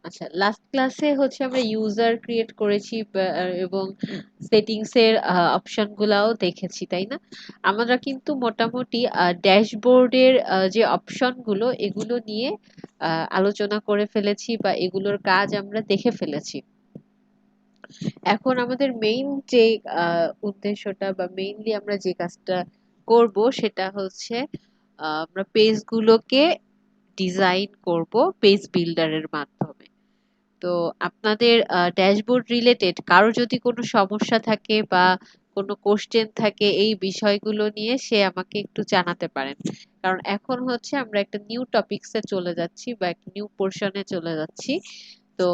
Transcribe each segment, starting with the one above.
আচ্ছা, লাস্ট ক্লাসে হচ্ছে আমরা ইউজার ক্রিয়েট করেছি এবং সেটিংস এর অপশন গুলাও দেখেছি, তাই না? আমরা কিন্তু মোটামুটি ড্যাশবোর্ডের যে অপশন গুলো এগুলো নিয়ে আলোচনা করে ফেলেছি বা এগুলোর কাজ আমরা দেখে ফেলেছি। এখন আমাদের মেইন যে উদ্দেশ্যটা বা মেইনলি আমরা যে কাজটা করব সেটা হচ্ছে আমরা পেজগুলোকে ডিজাইন করব পেজ বিল্ডারের মাধ্যমে। তো আপনাদের ড্যাশবোর্ড রিলেটেড কারো যদি কোনো সমস্যা থাকে বা কোনো কোশ্চেন থাকে এই বিষয়গুলো নিয়ে সে আমাকে একটু জানাতে পারেন। কারণ এখন হচ্ছে আমরা একটা নিউ টপিকসে চলে যাচ্ছি বা একটা নিউ পোর্শনে চলে যাচ্ছি। তো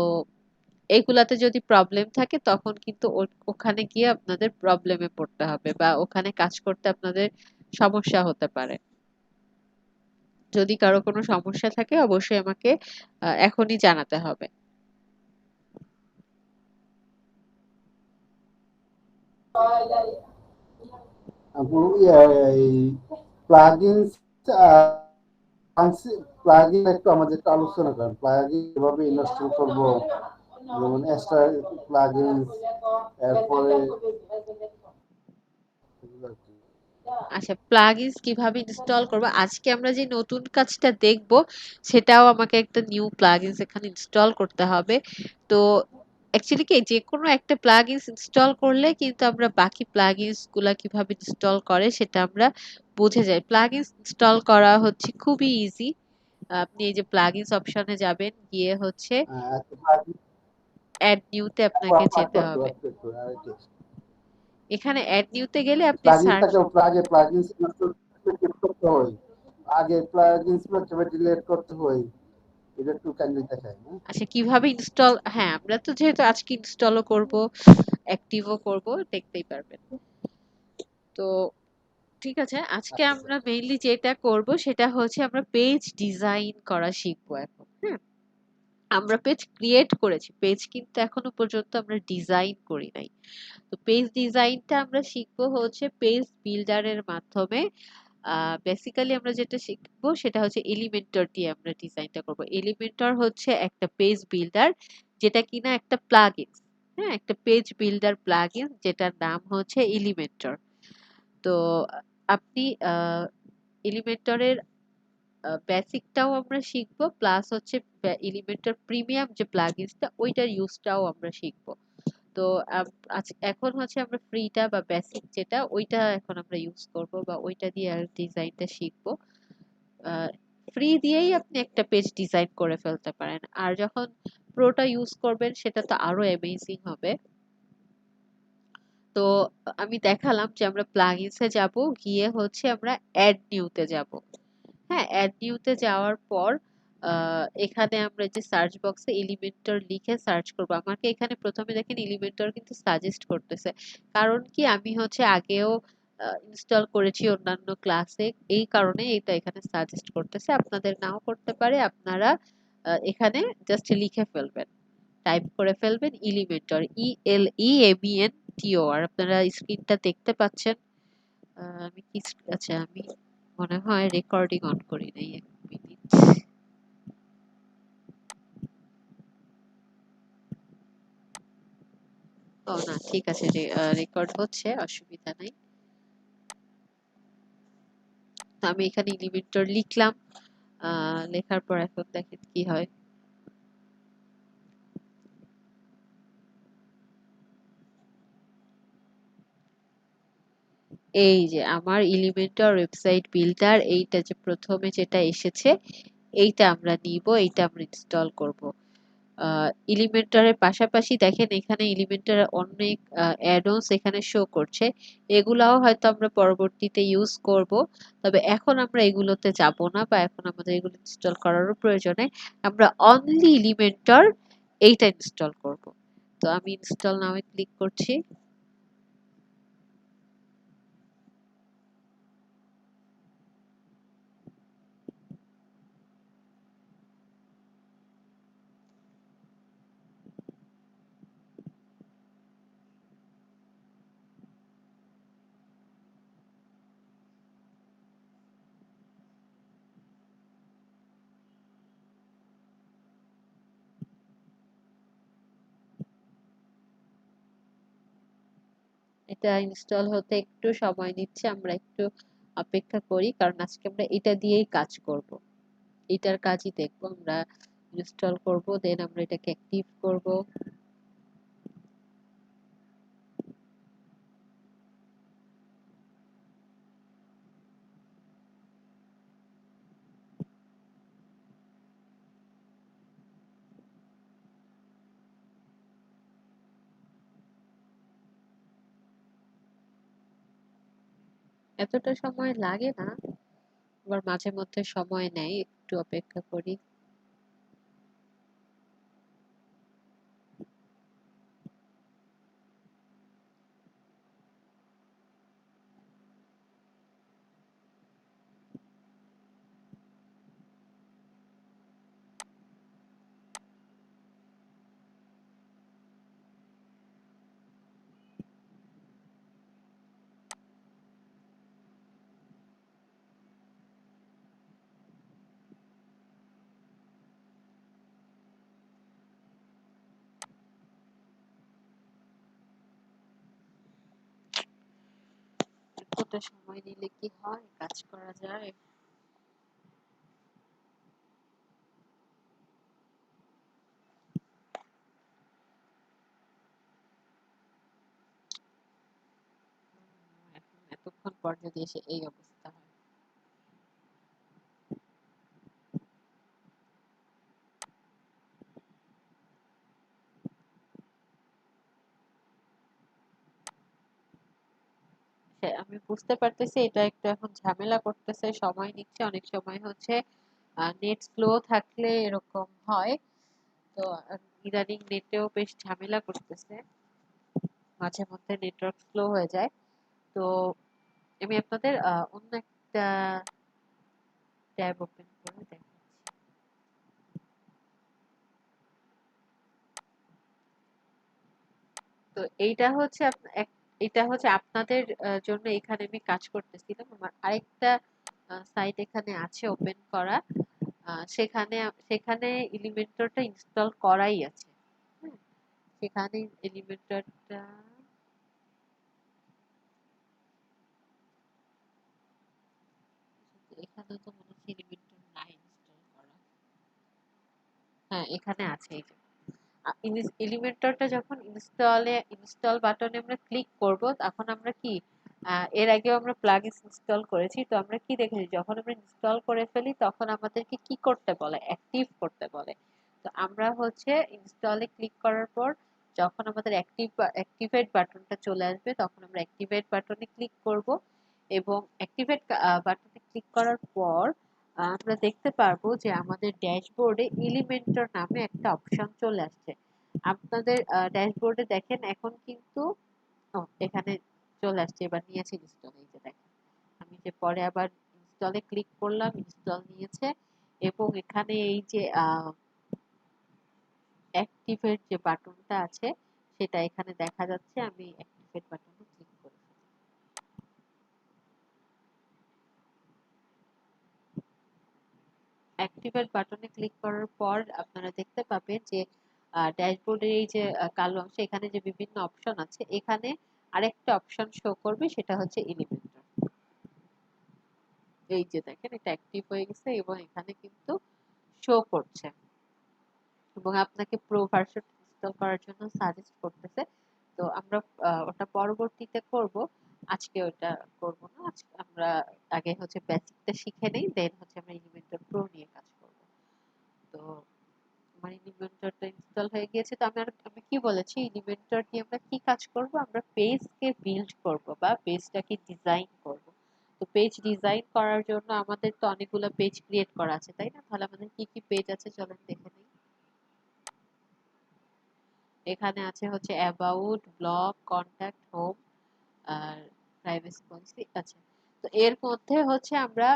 এইগুলাতে যদি প্রবলেম থাকে তখন কিন্তু ওখানে গিয়ে আপনাদের প্রবলেমে পড়তে হবে বা ওখানে কাজ করতে আপনাদের সমস্যা হতে পারে। যদি কারো কোনো সমস্যা থাকে অবশ্যই আমাকে এখনই জানাতে হবে। আপু এই প্লাগইনস প্লাগইন একটু আমাদের একটু আলোচনা করেন, প্লাগইন কিভাবে ইনস্টল করব, যেমন এক্সট্রা প্লাগইনস, এরপরে এগুলো আর কি। আচ্ছা, প্লাগইনস কিভাবে ইনস্টল করব, আজকে আমরা যে নতুন কাজটা দেখব সেটাও আমাকে একটা নিউ প্লাগইনস এখানে ইনস্টল করতে হবে। তো অ্যাকচুয়ালি কি যে কোনো একটা প্লাগইনস ইনস্টল করলে কিন্তু আমরা বাকি প্লাগইনস গুলা কিভাবে ইনস্টল করে সেটা আমরা বুঝে যাই। প্লাগইনস ইনস্টল করা হচ্ছে খুবই ইজি। আপনি এই যে প্লাগইনস অপশনে যাবেন, গিয়ে হচ্ছে প্লাগইন অ্যাড নিউতে আপনাকে যেতে একটু হবে। একটু একটু আর একটু এখানে অ্যাড নিউতে গেলে আপনি সার্চ। প্লাগইনসটাকে আগে প্লাগইনস ইনস্টল করতে হয়, আগে প্লাগইনস গুলো ডিলিট করতে হয়, এটা একটু কাইন্ডলি দেখায় না। আচ্ছা, কিভাবে ইনস্টল, হ্যাঁ আমরা তো যেহেতু আজকে ইনস্টলও করব অ্যাক্টিভও করব, দেখতেই পারবেন। তো ঠিক আছে, আজকে আচ্ছা আচ্ছা। আমরা মেইনলি যেটা করব সেটা হচ্ছে আমরা পেজ ডিজাইন করা শিখবো এখন। হ্যাঁ, আমরা পেজ ক্রিয়েট করেছি, পেজ কিন্তু এখনো পর্যন্ত আমরা ডিজাইন করি নাই। তো পেজ ডিজাইনটা আমরা শিখবো হচ্ছে পেজ বিল্ডারের মাধ্যমে। বেসিক্যালি আমরা যেটা শিখবো সেটা হচ্ছে এলিমেন্টর দিয়ে আমরা ডিজাইনটা করব। এলিমেন্টর হচ্ছে একটা পেজ বিল্ডার যেটা কিনা একটা প্লাগইন। হ্যাঁ, একটা পেজ বিল্ডার প্লাগইন যেটার নাম হচ্ছে এলিমেন্টর। তো আপনি এলিমেন্টরের বেসিকটাও আমরা শিখবো, প্লাস হচ্ছে এলিমেন্টর প্রিমিয়াম যে প্লাগইনসটা ওইটার ইউজটাও আমরা শিখবো। তো আজ এখন হচ্ছে আমরা ফ্রিটা বা বেসিক যেটা ওইটা এখন আমরা ইউজ করব বা ওইটা দিয়ে আর ডিজাইনটা শিখবো। ফ্রি দিয়েই আপনি একটা পেজ ডিজাইন করে ফেলতে পারেন, আর যখন প্রোটা ইউজ করবেন সেটা তো আরো অ্যামেজিং হবে। তো আমি দেখালাম যে আমরা প্লাগইনসে যাব, গিয়ে হচ্ছে আমরা অ্যাড নিউতে যাব। হ্যাঁ, অ্যাড নিউতে যাওয়ার পর এখানে আমরা যে সার্চ বক্সে এলিমেন্টর লিখে সার্চ করব। আমাকে এখানে প্রথমে দেখেন এলিমেন্টর কিন্তু সাজেস্ট করতেছে, কারণ কি আমি হচ্ছে আগেও ইনস্টল করেছি অন্যান্য ক্লাসে, এই কারণে এটা এখানে সাজেস্ট করতেছে। আপনাদের নাও করতে পারে, আপনারা এখানে জাস্ট লিখে ফেলবেন, টাইপ করে ফেলবেন এলিমেন্টর, ELEMENTOR। আপনারা স্ক্রিনটা দেখতে পাচ্ছেন। আমি কি আচ্ছা, আমি মনে হয় রেকর্ডিং অন করি নাই, 1 মিনিট। ও না, ঠিক আছে, রেকর্ড হচ্ছে, অসুবিধা নাই। তো আমি এখানে এলিমেন্টর লিখলাম, লেখার পর এখন দেখেন কি হয়। এই যে আমার এলিমেন্টর ওয়েবসাইট বিল্ডার, এইটা যে প্রথমে যেটা এসেছে এইটা আমরা নিব, এইটা আমরা ইনস্টল করব। এলিমেন্টরের পাশাপাশি দেখেন এখানে এলিমেন্টরের অনেক অ্যাডঅনস এখানে শো করছে। এগুলাও হয়তো আমরা পরবর্তীতে ইউজ করব, তবে এখন আমরা এগুলোতে যাব না বা এখন আমাদের এগুলো ইনস্টল করারও প্রয়োজন নেই। আমরা অনলি এলিমেন্টর এইটা ইনস্টল করব। তো আমি ইনস্টল নাও ক্লিক করছি। এটা ইনস্টল হতে একটু সময় নিচ্ছে, আমরা একটু অপেক্ষা করি, কারণ আজকে আমরা এটা দিয়েই কাজ করব, এটার কাজই দেখবো আমরা। ইনস্টল করব, দেন আমরা এটাকে অ্যাক্টিভ করব। এতটা সময় লাগে না, আবার মাঝে মধ্যে সময় নেয়, একটু অপেক্ষা করি। এতটা সময় নিলে কি হয়, কাজ করা যায়? এখন এতক্ষণ পর যদি এসে এই অবস্থা হয়। আমি বুঝতে পারতেছি এটা একটু এখন ঝামেলা করতেছে, সময় নিচ্ছে, অনেক সময় হচ্ছে নেট স্লো থাকলে এরকম হয়। তো ইদানিং নেটেও বেশ ঝামেলা করতেছে, মাঝে মধ্যে নেটওয়ার্ক স্লো হয়ে যায়। তো আমি আপনাদের অন্য একটা ট্যাব ওপেন করে দেখাচ্ছি। তো এইটা হচ্ছে এটা হচ্ছে আপনাদের জন্য এখানে আমি কাজ করতেছিলাম। আমার আরেকটা সাইট এখানে আছে ওপেন করা, সেখানে সেখানে এলিমেন্টরটা ইনস্টল করাই আছে। হ্যাঁ, সেখানে এলিমেন্টরটা, এখানে তো মনে হচ্ছে এলিমেন্টর নাই ইনস্টল করা। হ্যাঁ, এখানে আছে এই যে এলিমেন্টরটা যখন ইনস্টল বাটনে আমরা ক্লিক করব, তখন আমরা কি এর আগেও আমরা প্লাগইনস ইনস্টল করেছি, তো আমরা কি দেখেছি যখন আমরা ইনস্টল করে ফেলি তখন আমাদেরকে কি করতে বলে, অ্যাক্টিভ করতে বলে। তো আমরা হচ্ছে ইনস্টলে ক্লিক করার পর যখন আমাদের অ্যাক্টিভেট বাটনটা চলে আসবে, তখন আমরা অ্যাক্টিভেট বাটনে ক্লিক করব, এবং অ্যাক্টিভেট বাটনে ক্লিক করার পর আমরা দেখতে পারবো যে আমাদের ড্যাশবোর্ডে এলিমেন্টর নামে একটা অপশন চলে আসছে। আপনাদের ড্যাশবোর্ডে দেখেন এখন কিন্তু এখানে চলে আসছে, এবার নিয়েছে ইনস্টল, এই যে দেখেন আমি যে পরে আবার ইনস্টলে ক্লিক করলাম, ইনস্টল নিয়েছে। এবং এখানে এই যে অ্যাক্টিভেট যে বাটনটা আছে সেটা এখানে দেখা যাচ্ছে, আমি অ্যাক্টিভেট বাটনে ক্লিক করি। অ্যাক্টিভেট বাটনে ক্লিক করার পর আপনারা দেখতে পাবেন যে ড্যাশবোর্ডের এই যে কালো অংশে এখানে যে বিভিন্ন অপশন আছে, এখানে আরেকটা অপশন শো করবে, সেটা হচ্ছে এলিমেন্টর। এই যে দেখেন এটা অ্যাক্টিভ হয়ে গেছে এবং এখানে কিন্তু শো করছে, এবং আপনাকে প্রো ভার্সন ইনস্টল করার জন্য সাজেস্ট করতেছে। তো আমরা ওটা পরবর্তীতে করব, আজকে ওটা করব না। আজকে আমরা আগে হচ্ছে বেসিকটা শিখে নেই, দেন হচ্ছে আমরা এলিমেন্টর প্রো নিয়ে কাজ করব। তো আমার এলিমেন্টরটা ইনস্টল হয়ে গিয়েছে। তো আমি কি বলেছি, এলিমেন্টর দিয়ে আমরা কি কাজ করব, আমরা পেজকে বিল্ড করব বা পেজটাকে ডিজাইন করব। তো পেজ ডিজাইন করার জন্য আমাদের তো অনেকগুলো পেজ ক্রিয়েট করা আছে, তাই না? তাহলে আমাদের কি কি পেজ আছে চলেন দেখে নিই। এখানে আছে হচ্ছে অ্যাবাউট, ব্লগ, কন্ট্যাক্ট, হোম আর প্রাইভেসি পলিসি আছে। তো এর মধ্যে হচ্ছে আমরা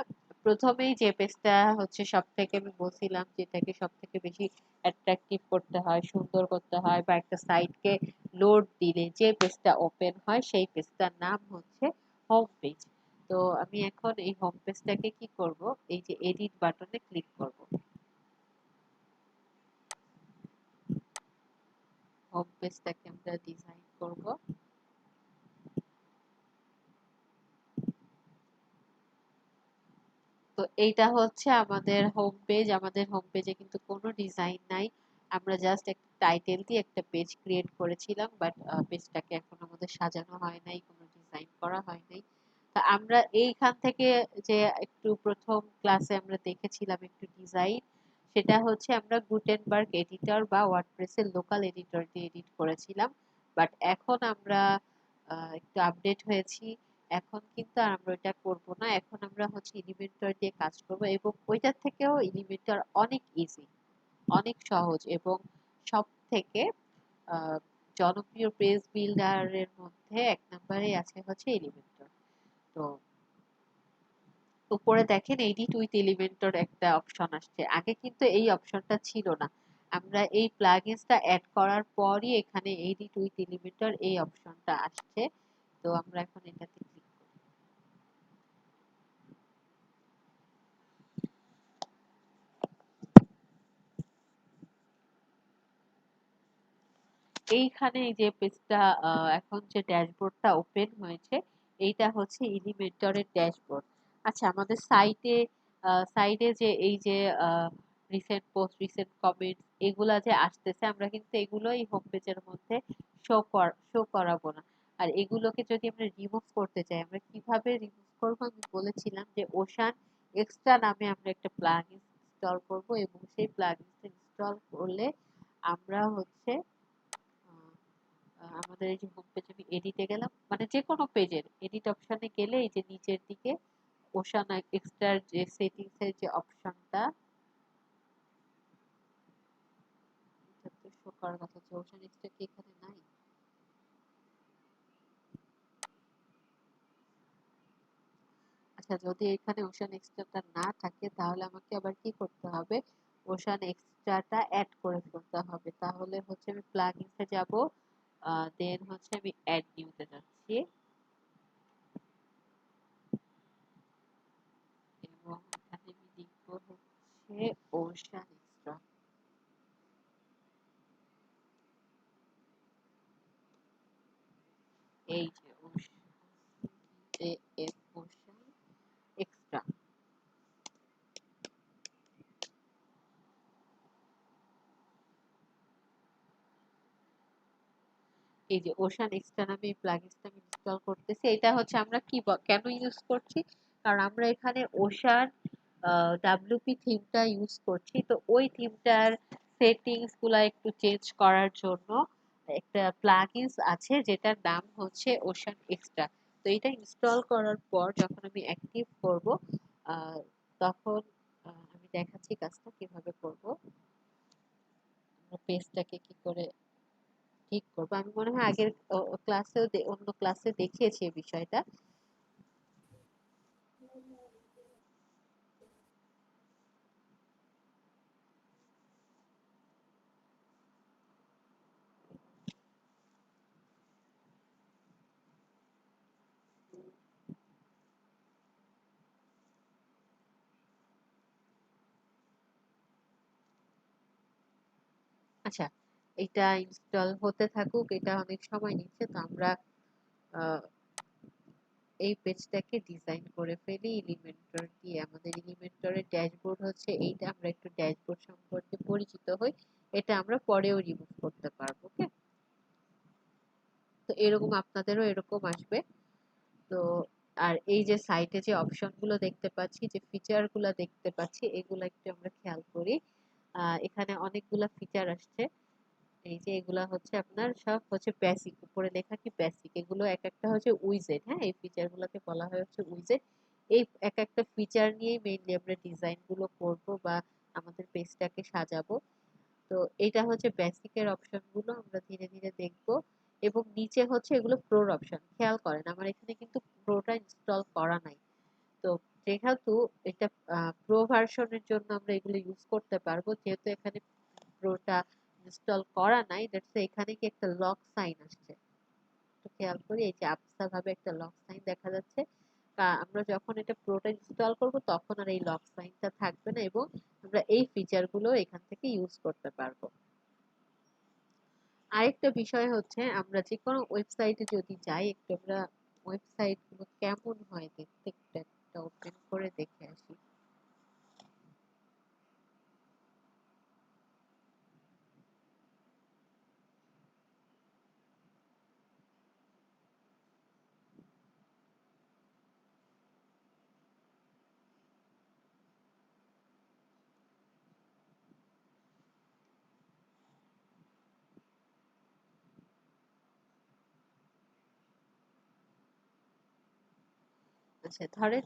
প্রথমেই যে পেজটা হচ্ছে সব থেকে, আমি বলছিলাম যেটাকে সব থেকে বেশি অ্যাট্রাকটিভ করতে হয়, সুন্দর করতে হয়, বা একটা সাইটকে লোড দিলে যে পেজটা ওপেন হয় সেই পেজটার নাম হচ্ছে হোম পেজ। তো আমি এখন এই হোম পেজটাকে কি করব, এই যে এডিট বাটনে ক্লিক করব। হোম পেজটাকে আমরা ডিজাইন করব। এইটা হচ্ছে আমাদের হোম পেজ। আমাদের হোম পেজে কিন্তু কোনো ডিজাইন নাই। আমরা জাস্ট একটা টাইটেল দিয়ে একটা পেজ ক্রিয়েট করেছিলাম, বাট পেজটাকে এখন আমাদের সাজানো হয় নাই, কোনো ডিজাইন করা হয় নাই। তা আমরা এইখান থেকে যে একটু প্রথম ক্লাসে আমরা দেখেছিলাম একটু ডিজাইন, সেটা হচ্ছে আমরা গুটেনবার্গ এডিটর বা ওয়ার্ডপ্রেসের লোকাল এডিটর দিয়ে এডিট করেছিলাম। বাট এখন আমরা একটু আপডেট হয়েছি। এখন কিন্তু আর আমরা ওইটা করব না, এখন আমরা হচ্ছে এলিমেন্টর দিয়ে কাজ করব, এবং ওইটার থেকেও এলিমেন্টর অনেক ইজি, অনেক সহজ, এবং সব থেকে আহ, জনপ্রিয় পেজ বিল্ডারের মধ্যে এক নম্বরে আছে হচ্ছে এলিমেন্টর। তো উপরে দেখেন এডিট উইথ এলিমেন্টর একটা অপশন আসছে, আগে কিন্তু এই অপশনটা ছিল না। আমরা এই প্লাগইনসটা অ্যাড করার পরই এখানে এডিট উইথ এলিমেন্টর এই অপশনটা আসছে। তো আমরা এখন এটাতে ক্লিক করি। এইখানে এই যে পেজটা, এখন যে ড্যাশবোর্ডটা ওপেন হয়েছে, এইটা হচ্ছে এলিমেন্টরের ড্যাশবোর্ড। আচ্ছা, আমাদের সাইডে যে এই যে রিসেন্ট পোস্ট, রিসেন্ট কমেন্টস, এগুলা যে আসতেছে, আমরা কিন্তু এগুলো এই হোম পেজের মধ্যে শো করাবো না। আর এগুলোকে যদি আমরা রিমুভ করতে চাই, আমরা কিভাবে রিমুভ করবো? আমি বলেছিলাম যে ওশান এক্সট্রা নামে আমরা একটা প্লাগইন ইনস্টল করব, এবং সেই প্লাগইনটা ইনস্টল করলে আমরা হচ্ছে আহ, আমাদের এই যে হোম পেজ, আমি এডিটে গেলাম, মানে যে কোনো পেজের এডিট অপশনে গেলে এই যে নিচের দিকে ওশান এক্সট্রার যে সেটিংস এর যে অপশনটা, এটা তো শো করার কথা, যে ওশান এক্সট্রা কি এখানে নাই? আচ্ছা, যদি এখানে ওশান এক্সট্রাটা না থাকে তাহলে আমাকে আবার কি করতে হবে? ওশান এক্সট্রাটা অ্যাড করে ফেলতে হবে। তাহলে হচ্ছে আমি প্লাগইনসে যাব, দেন হচ্ছে আমি অ্যাড নিউতে যাচ্ছি, এবং এখানে আমি লিখবো হচ্ছে ওশান এক্সট্রা। এই যে ওশান, ওশান এক্সট্রা, এই যে ওশান এক্সট্রা নামে এই প্লাগইনসটা আমি ইনস্টল করতেছি। এটা হচ্ছে আমরা কি কেন ইউজ করছি? কারণ আমরা এখানে ওশান ডাব্লিউপি থিমটা ইউজ করছি। তো ওই থিমটার সেটিংস গুলা একটু চেঞ্জ করার জন্য একটা প্লাগইনস আছে যেটার নাম হচ্ছে ওশান এক্সট্রা। তো এটা ইনস্টল করার পর যখন আমি অ্যাক্টিভ করব, আহ, তখন আমি দেখাচ্ছি কাজটা কিভাবে করব। আমরা পেজটাকে কি করে ঠিক করবো, আমি মনে হয় আগের ক্লাসেও অন্য ক্লাসে দেখিয়েছি এই বিষয়টা। আচ্ছা, এটা ইনস্টল হতে থাকুক, এটা অনেক সময় নিচ্ছে। তো আমরা আহ, এই পেজটাকে ডিজাইন করে ফেলি এলিমেন্টর দিয়ে। আমাদের এলিমেন্টরের ড্যাশবোর্ড হচ্ছে এইটা, আমরা একটু ড্যাশবোর্ড সম্পর্কে পরিচিত হই। এটা আমরা পরেও রিমুভ করতে পারবো, ওকে? তো এরকম আপনাদেরও এরকম আসবে। তো আর এই যে সাইটে যে অপশন গুলো দেখতে পাচ্ছি, যে ফিচার গুলো দেখতে পাচ্ছি, এগুলো একটু আমরা খেয়াল করি। এখানে অনেকগুলা ফিচার আসছে। এই যে এগুলা হচ্ছে আপনার সব হচ্ছে বেসিক, উপরে লেখা কি বেসিক, এগুলো এক একটা হচ্ছে উইজেট। হ্যাঁ, এই ফিচার গুলোকে বলা হয় হচ্ছে উইজেট। এই এক একটা ফিচার নিয়েই মেইনলি আমরা ডিজাইন গুলো করব বা আমাদের পেজটাকে সাজাবো। তো এটা হচ্ছে বেসিকের অপশন গুলো, আমরা ধীরে ধীরে দেখব। এবং নিচে হচ্ছে এগুলো প্রোর অপশন, খেয়াল করেন আমার এখানে কিন্তু প্রোটা ইনস্টল করা নাই। তো যেহেতু এটা প্রো ভার্সনের জন্য আমরা এগুলো ইউজ করতে পারবো, যেহেতু এখানে প্রোটা ইনস্টল করা নাই, দ্যাটস এখানে কি একটা লক সাইন আসছে। একটু খেয়াল করি, এই যে আবসা ভাবে একটা লক সাইন দেখা যাচ্ছে। আমরা যখন এটা প্রোটা ইনস্টল করব তখন আর এই লক সাইনটা থাকবে না, এবং আমরা এই ফিচার গুলো এখান থেকে ইউজ করতে পারবো। আরেকটা বিষয় হচ্ছে, আমরা যে কোনো ওয়েবসাইটে যদি যাই, একটু আমরা ওয়েবসাইট গুলো কেমন হয় দেখতে একটু একটা ওপেন করে দেখে আসি। আচ্ছা ধরেন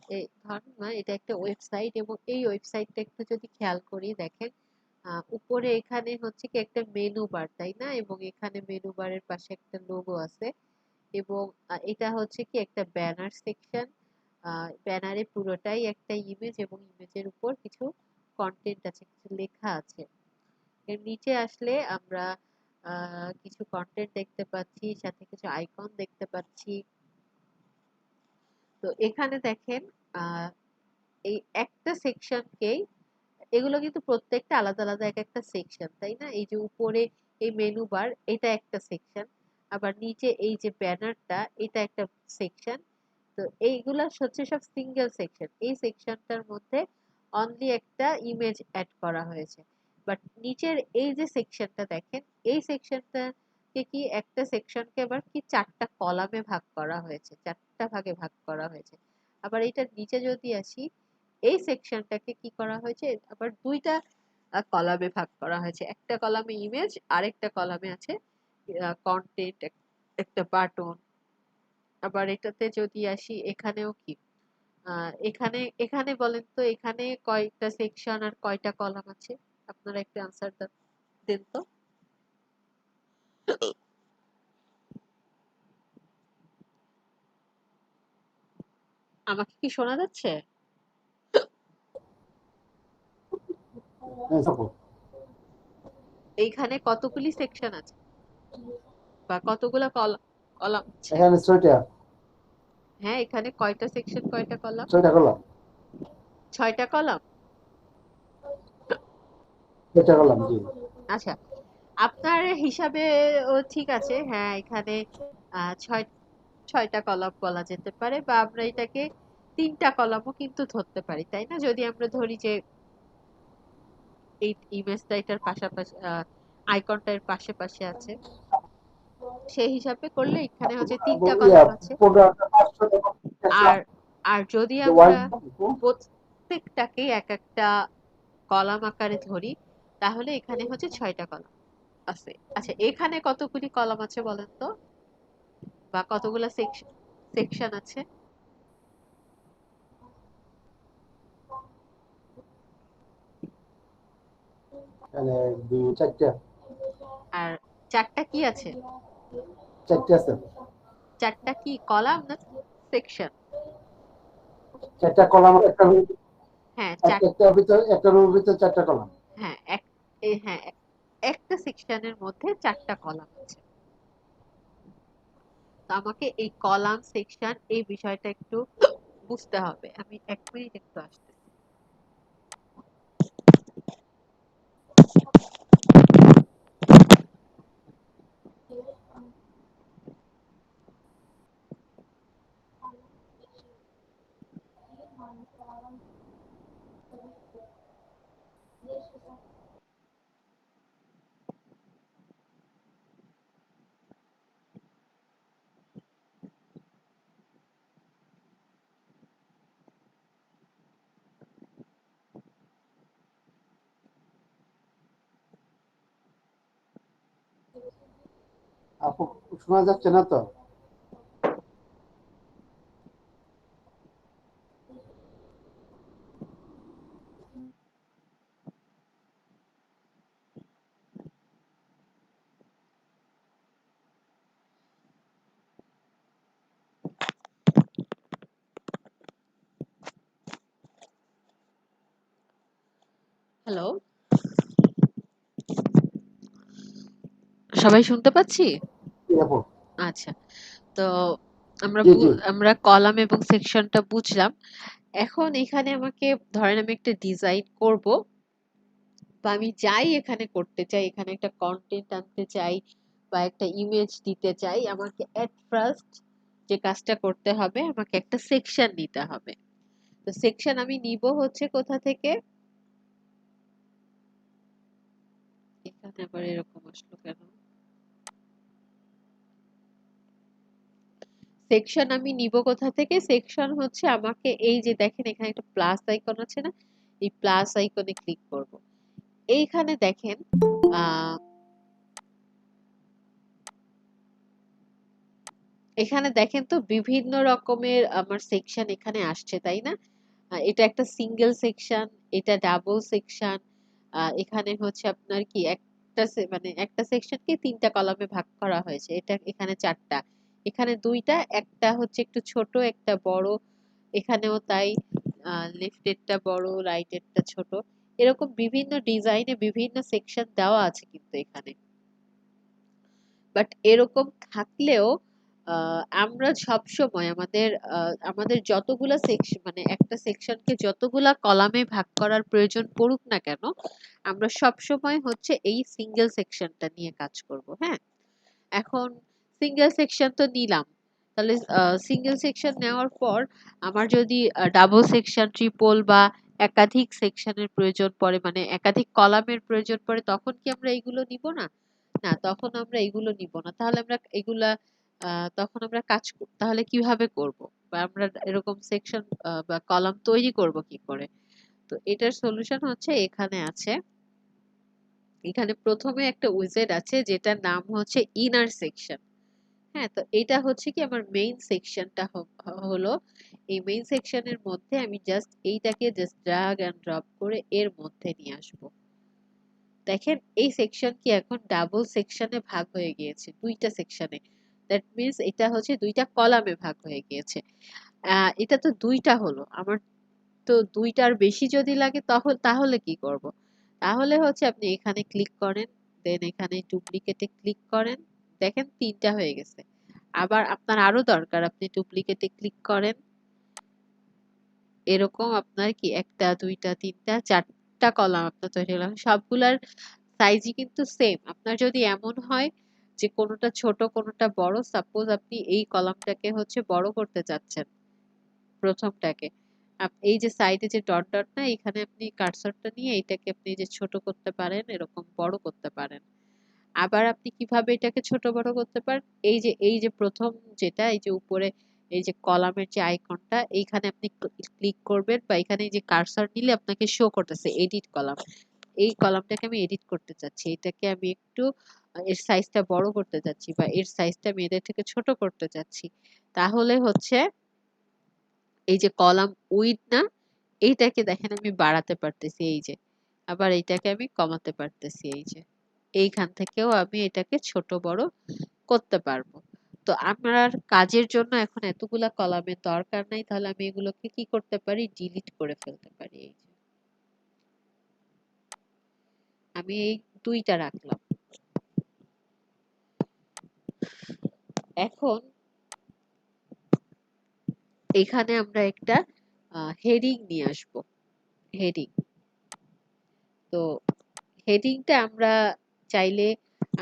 না এটা একটা ওয়েবসাইট, এবং এই ওয়েবসাইটটা একটু যদি খেয়াল করি দেখেন, উপরে এখানে হচ্ছে কি একটা মেনু বার, তাই না? এবং এখানে মেনু বারের পাশে একটা লোগো আছে, এবং এটা হচ্ছে কি একটা ব্যানার সেকশন। ব্যানারে পুরোটাই একটা ইমেজ, এবং ইমেজের উপর কিছু কন্টেন্ট আছে, কিছু লেখা আছে। এর নিচে আসলে আমরা কিছু কন্টেন্ট দেখতে পাচ্ছি, সাথে কিছু আইকন দেখতে পাচ্ছি। তো এখানে দেখেন, আহ, এই একটা সেকশনকেই, এগুলো কিন্তু প্রত্যেকটা আলাদা আলাদা এক একটা সেকশন, তাই না? এই যে উপরে এই মেনু বার, এটা একটা সেকশন, আবার নিচে এই যে ব্যানারটা, এটা একটা সেকশন। তো এইগুলা হচ্ছে সব সিঙ্গেল সেকশন। এই সেকশনটার মধ্যে অনলি একটা ইমেজ অ্যাড করা হয়েছে। বাট নিচের এই যে সেকশনটা দেখেন, এই সেকশনটাকে কি একটা সেকশনকে আবার কি চারটা কলামে ভাগ করা হয়েছে, চারটা ভাগে ভাগ করা হয়েছে। আবার এটার নিচে যদি আসি, এই সেকশনটাকে কি করা হয়েছে, আবার দুইটা কলামে ভাগ করা হয়েছে। একটা কলামে ইমেজ, আরেকটা কলামে আছে কন্টেন্ট, একটা বাটন। আবার এটাতে যদি আসি, এখানেও কি, এখানে এখানে বলেন তো, এখানে কয়টা সেকশন আর কয়টা কলাম আছে? আপনারা একটু আনসার দেন তো। আমাকে কি শোনা যাচ্ছে? হ্যাঁ সাপোর্ট। এইখানে কতগুলি সেকশন আছে, বা কতগুলা কলাম কলাম আছে? এখানে 6টা। হ্যাঁ, এখানে কয়টা সেকশন, কয়টা কলাম? 6টা করলাম। 6টা কলাম। 6টা করলাম, জি। আচ্ছা, আপনার হিসাবে ও ঠিক আছে। হ্যাঁ, এখানে ছয় 6টা কলাম বলা যেতে পারে, বা আমরা এটাকে 3টা কলামও কিন্তু ধরতে পারি, তাই না? যদি আমরা ধরি যে এই ইমেজটা এটার পাশাপাশি, আইকনটা এর পাশে পাশে আছে, সেই হিসাবে করলে এখানে হচ্ছে 3টা ইয়া কলাম আছে। 15টা 500টা আর আর যদি ওয়াইড। আমরা প্রত্যেকটাকে এক একটা কলাম আকারে ধরি, তাহলে এখানে হচ্ছে 6টা কলাম আছে। আচ্ছা, এখানে কতগুলি কলাম আছে বলেন তো, বা কতগুলা সেকশন আছে? এখানে 2 4টা। আর চারটা কি আছে? 4টা আছে। চারটা কি কলাম না সেকশন? 4টা কলাম একটা হ্যাঁ, একটা ভিতর একটা রুমের ভিতর 4টা কলাম। হ্যাঁ হ্যাঁ, একটা সেকশনের মধ্যে 4টা কলাম আছে। তো আমাকে এই কলাম সেকশন এই বিষয়টা একটু বুঝতে হবে। আমি 1 মিনিট একটু আসতেছি। আপু, শোনা যাচ্ছে না তো? হ্যালো, সবাই শুনতে পাচ্ছি? জি আপু। আচ্ছা, তো আমরা জি জি। আমরা কলাম এবং সেকশনটা বুঝলাম। এখন এখানে আমাকে, ধরেন আমি একটা ডিজাইন করব, বা আমি যাই এখানে করতে চাই, এখানে একটা কন্টেন্ট আনতে চাই, বা একটা ইমেজ দিতে চাই, আমাকে এট ফার্স্ট যে কাজটা করতে হবে, আমাকে একটা সেকশন নিতে হবে। তো সেকশন আমি নিব হচ্ছে কোথা থেকে? এখানে আবার এরকম আসলো কেন? সেকশন আমি নিব কোথা থেকে? সেকশন হচ্ছে, আমাকে এই যে দেখেন এখানে একটা প্লাস আইকন আছে না, এই প্লাস আইকনে ক্লিক করব। এইখানে দেখেন, আহ এখানে দেখেন তো বিভিন্ন রকমের আমার সেকশন এখানে আসছে, তাই না? এটা একটা সিঙ্গেল সেকশন, এটা ডাবল সেকশন। এখানে হচ্ছে আপনার কি একটা মানে একটা সেকশনকে তিনটা কলামে ভাগ করা হয়েছে, এটা এখানে চারটা, এখানে দুইটা, একটা হচ্ছে একটু ছোট একটা বড়, এখানেও তাই, লেফটেরটা বড় রাইটেরটা ছোট, এরকম বিভিন্ন ডিজাইনে বিভিন্ন সেকশন দেওয়া আছে কিন্তু এখানে। বাট এরকম থাকলেও আমরা সব সময় আমাদের যতগুলা সেকশন মানে একটা সেকশনকে যতগুলা কলামে ভাগ করার প্রয়োজন পড়ুক না কেন, আমরা সব সময় হচ্ছে এই সিঙ্গেল সেকশনটা নিয়ে কাজ করব। হ্যাঁ, এখন সিঙ্গেল সেকশন তো নিলাম, তাহলে সিঙ্গেল সেকশন নেওয়ার পর আমার যদি ডাবল সেকশন, ট্রিপল বা একাধিক সেকশনের প্রয়োজন পড়ে, মানে একাধিক কলামের প্রয়োজন পড়ে, তখন কি আমরা এগুলো নিব না? না, তখন আমরা এগুলো নিব না। তাহলে আমরা এগুলা তখন আমরা তাহলে কিভাবে করব, বা আমরা এরকম সেকশন বা কলাম তৈরি করব কি করে? তো এটার সলিউশন হচ্ছে এখানে আছে। এখানে প্রথমে একটা উইজেট আছে যেটার নাম হচ্ছে ইনার সেকশন। হ্যাঁ, তো এটা হচ্ছে কি আমার মেইন সেকশনটা হলো। এই মেইন সেকশনের মধ্যে আমি জাস্ট এইটাকে জাস্ট ড্র্যাগ এন্ড ড্রপ করে এর মধ্যে নিয়ে আসব। দেখেন এই সেকশন কি এখন ডাবল সেকশনে ভাগ হয়ে গিয়েছে, দুইটা সেকশনে। দ্যাট মিন্স এটা হচ্ছে দুইটা কলামে ভাগ হয়ে গিয়েছে। এটা তো দুইটা হলো আমার, তো দুইটার বেশি যদি লাগে তখন তাহলে কি করব? তাহলে হচ্ছে আপনি এখানে ক্লিক করেন, দেন এখানে ডুপ্লিকেটে ক্লিক করেন, দেখেন তিনটা হয়ে গেছে। আবার আপনার আরো দরকার, আপনি ডুপ্লিকেটে ক্লিক করেন, এরকম আপনার কি একটা দুইটা তিনটা চারটা কলাম আপনার তৈরি হলো। সবগুলার সাইজই কিন্তু সেম। আপনার যদি এমন হয় যে কোনোটা ছোট কোনোটা বড়, সাপোজ আপনি এই কলামটাকে হচ্ছে বড় করতে চাচ্ছেন, প্রথমটাকে, এই যে সাইডে যে ডট ডট না, এখানে আপনি কার্সরটা নিয়ে এটাকে আপনি যে ছোট করতে পারেন, এরকম বড় করতে পারেন। আবার আপনি কিভাবে এটাকে ছোট বড় করতে পারেন, এই যে প্রথম যেটা, এই যে উপরে এই যে কলামের যে আইকনটা, এইখানে আপনি ক্লিক করবেন, বা এখানে এই যে কার্সর নিলে আপনাকে শো করতেছে এডিট কলাম। এই কলামটাকে আমি এডিট করতে চাচ্ছি, এটাকে আমি একটু এর সাইজটা বড় করতে চাচ্ছি, বা এর সাইজটা আমি এদের থেকে ছোট করতে চাচ্ছি। তাহলে হচ্ছে এই যে কলাম উইড না, এইটাকে দেখেন আমি বাড়াতে পারতেছি, এই যে আবার এইটাকে আমি কমাতে পারতেছি, এই যে এইখান থেকেও আমি এটাকে ছোট বড় করতে পারবো। তো আমার কাজের জন্য এখন এতগুলা কলামের দরকার নাই, তাহলে আমি এগুলোকে কি করতে পারি, ডিলিট করে ফেলতে পারি। এই যে আমি এই দুইটা রাখলাম। এখন এখানে আমরা একটা হেডিং নিয়ে আসবো, হেডিং। তো হেডিংটা আমরা চাইলে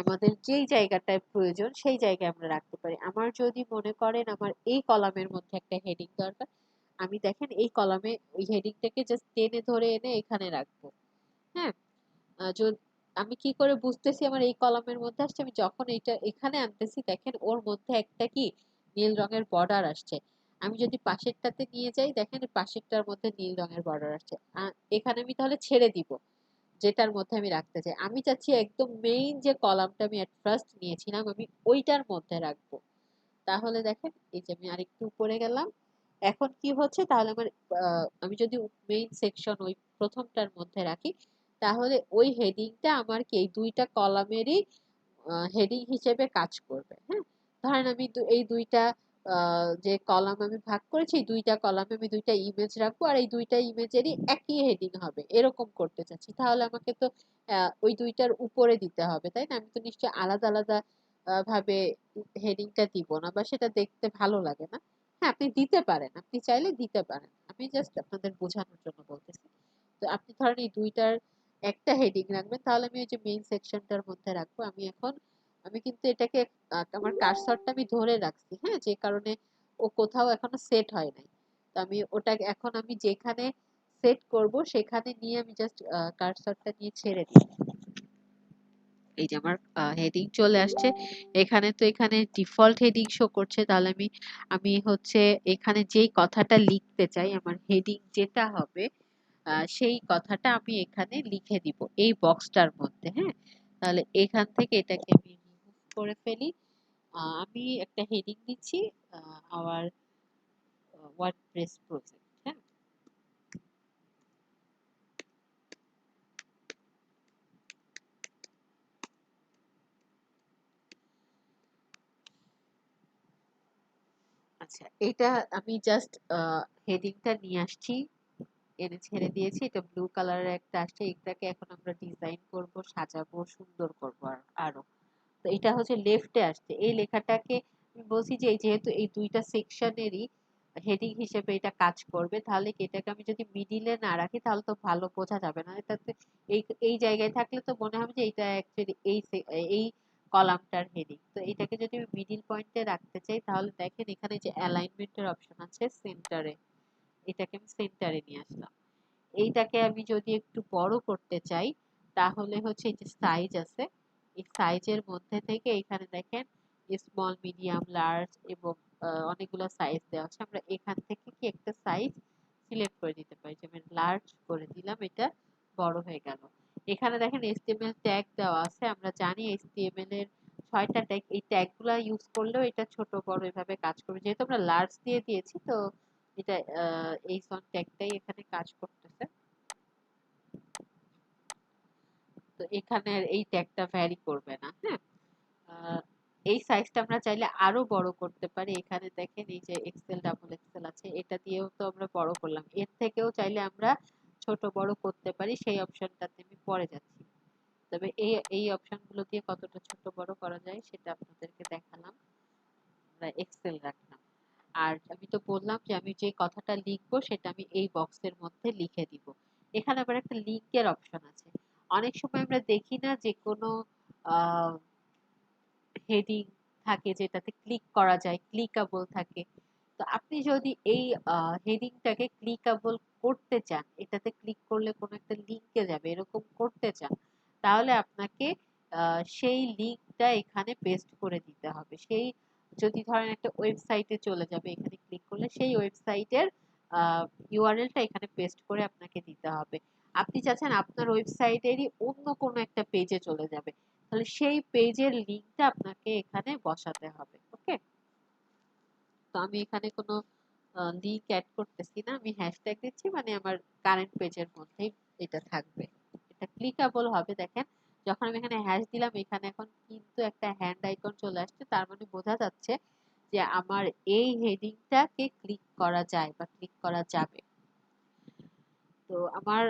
আমাদের যেই জায়গাটায় প্রয়োজন সেই জায়গায় আমরা রাখতে পারি। আমার যদি মনে করেন আমার এই কলামের মধ্যে একটা হেডিং দরকার, আমি দেখেন এই কলামে ওই হেডিংটাকে জাস্ট টেনে ধরে এনে এখানে রাখবো। হ্যাঁ, আমি কি করে বুঝতেছি আমার এই কলামের মধ্যে আসছে, আমি যখন এইটা এখানে আনতেছি দেখেন ওর মধ্যে একটা কি নীল রঙের বর্ডার আসছে। আমি যদি পাশেরটাতে নিয়ে যাই, দেখেন পাশেরটার মধ্যে নীল রঙের বর্ডার আসছে। এখানে আমি তাহলে ছেড়ে দিব যেটার মধ্যে আমি রাখতে চাই। আমি চাচ্ছি একদম মেইন যে কলামটা আমি এট ফার্স্ট নিয়েছিলাম আমি ওইটার মধ্যে রাখবো। তাহলে দেখেন এই যে আমি আরেকটু উপরে গেলাম, এখন কি হচ্ছে, তাহলে আমার আমি যদি মেইন সেকশন ওই প্রথমটার মধ্যে রাখি, তাহলে ওই হেডিংটা আমার কি এই দুইটা কলামেরই হেডিং হিসেবে কাজ করবে। হ্যাঁ, ধরেন আমি এই দুইটা যে কলাম আমি ভাগ করেছি, এই দুইটা কলামে আমি দুইটা ইমেজ রাখবো, আর এই দুইটা ইমেজেরই একই হেডিং হবে, এরকম করতে চাচ্ছি। তাহলে আমাকে তো ওই দুইটার উপরে দিতে হবে, তাই না? আমি তো নিশ্চয়ই আলাদা আলাদা ভাবে হেডিংটা দিব না, বা সেটা দেখতে ভালো লাগে না। হ্যাঁ, আপনি দিতে পারেন, আপনি চাইলে দিতে পারেন, আমি জাস্ট আপনাদের বোঝানোর জন্য বলতেছি। তো আপনি ধরেন এই দুইটার একটা হেডিং রাখবেন, তাহলে আমি ওই যে মেইন সেকশনটার মধ্যে রাখবো। আমি কিন্তু এটাকে আমার কার্সরটা আমি ধরে রাখছি, হ্যাঁ, যে কারণে ও কোথাও এখনো সেট হয় নাই। তো আমি ওটা এখন আমি যেখানে সেট করব সেখানে নিয়ে আমি জাস্ট কার্সরটা নিয়ে ছেড়ে দিই। এই যে আমার হেডিং চলে আসছে এখানে। তো এখানে ডিফল্ট হেডিং শো করছে, তাহলে আমি আমি হচ্ছে এখানে যেই কথাটা লিখতে চাই, আমার হেডিং যেটা হবে সেই কথাটা আমি এখানে লিখে দিব এই বক্সটার মধ্যে। হ্যাঁ, তাহলে এখান থেকে এটাকে আমি রিমুভ করে ফেলি। আমি একটা হেডিং দিচ্ছি, আওয়ার ওয়ার্ডপ্রেস প্রজেক্ট। হ্যাঁ, আচ্ছা, এটা আমি জাস্ট হেডিংটা নিয়ে আসছি, এনে ছেড়ে দিয়েছি। এটা ব্লু কালারের একটা আসছে, এটাকে এখন আমরা ডিজাইন করব, সাজাবো, সুন্দর করবো আরো। তো এটা হচ্ছে লেফটে আসছে এই লেখাটাকে। আমি বলছি যে যেহেতু এই দুইটা সেকশনেরই হেডিং হিসেবে এটা কাজ করবে, তাহলে কি এটাকে আমি যদি মিডিলে না রাখি তাহলে তো ভালো বোঝা যাবে না। এটাতে এই এই জায়গায় থাকলে তো মনে হবে যে এটা অ্যাকচুয়ালি এই কলামটার হেডিং। তো এটাকে যদি আমি মিডিল পয়েন্টে রাখতে চাই তাহলে দেখেন এখানে যে অ্যালাইনমেন্টের অপশন আছে সেন্টারে, এটাকে আমি সেন্টারে নিয়ে আসলাম। এইটাকে আমি যদি একটু বড় করতে চাই তাহলে হচ্ছে এই যে সাইজ আছে, এই সাইজের মধ্যে থেকে এখানে দেখেন স্মল, মিডিয়াম, লার্জ এবং অনেকগুলো সাইজ দেওয়া আছে। আমরা এখান থেকে কি একটা সাইজ সিলেক্ট করে দিতে পারি, যেমন লার্জ করে দিলাম, এটা বড় হয়ে গেল। এখানে দেখেন HTML ট্যাগ দেওয়া আছে। আমরা জানি HTML এর 6টা ট্যাগ, এই ট্যাগগুলো ইউজ করলেও এটা ছোট বড় এভাবে কাজ করবে। যেহেতু আমরা লার্জ দিয়ে দিয়েছি তো এটা এই সন ট্যাগটাই এখানে কাজ করতেছে। তো এখানে এই ট্যাগটা ভ্যারি করবে না। হ্যাঁ, আহ, এই সাইজটা আমরা চাইলে আরো বড় করতে পারি। এখানে দেখেন এই যে এক্সেল, ডাবল এক্সেল আছে, এটা দিয়েও তো আমরা বড় করলাম। এর থেকেও চাইলে আমরা ছোট বড় করতে পারি, সেই অপশনটাতে আমি পরে যাচ্ছি। তবে এই এই অপশনগুলো দিয়ে কতটা ছোট বড় করা যায় সেটা আপনাদেরকে দেখালাম। আমরা এক্সেল রাখলাম। আর আমি তো বললাম যে আমি যে কথাটা লিখবো সেটা আমি এই বক্সের মধ্যে লিখে দিব। এখানে আবার একটা লিঙ্কের অপশন আছে। অনেক সময় আমরা দেখি না যে কোনো হেডিং থাকে যেটাতে ক্লিক করা যায়, ক্লিকাবল থাকে। তো আপনি যদি এই হেডিংটাকে ক্লিকাবল করতে চান, এটাতে ক্লিক করলে কোনো একটা লিঙ্কে যাবে, এরকম করতে চান, তাহলে আপনাকে সেই লিঙ্কটা এখানে পেস্ট করে দিতে হবে। সেই যদি ধরেন একটা ওয়েবসাইটে চলে যাবে, এখানে ক্লিক করলে সেই ওয়েবসাইটের ইউআরএলটা এখানে পেস্ট করে আপনাকে দিতে হবে। আপনি চাচ্ছেন আপনার ওয়েবসাইটেরই অন্য কোনো একটা পেজে চলে যাবে, তাহলে সেই পেজের লিঙ্কটা আপনাকে এখানে বসাতে হবে। ওকে, তো আমি এখানে কোনো লিঙ্ক অ্যাড করতেছি না, আমি হ্যাশট্যাগ দিচ্ছি, মানে আমার কারেন্ট পেজের মধ্যেই এটা থাকবে। এটা ক্লিকাবল হবে। দেখেন যখন আমি এখানে হ্যাশ দিলাম এখানে এখন কিন্তু একটা হ্যান্ড আইকন চলে আসছে, তার মানে বোঝা যাচ্ছে যে আমার এই হেডিংটাকে ক্লিক করা যায় বা ক্লিক করা যাবে। তো আমার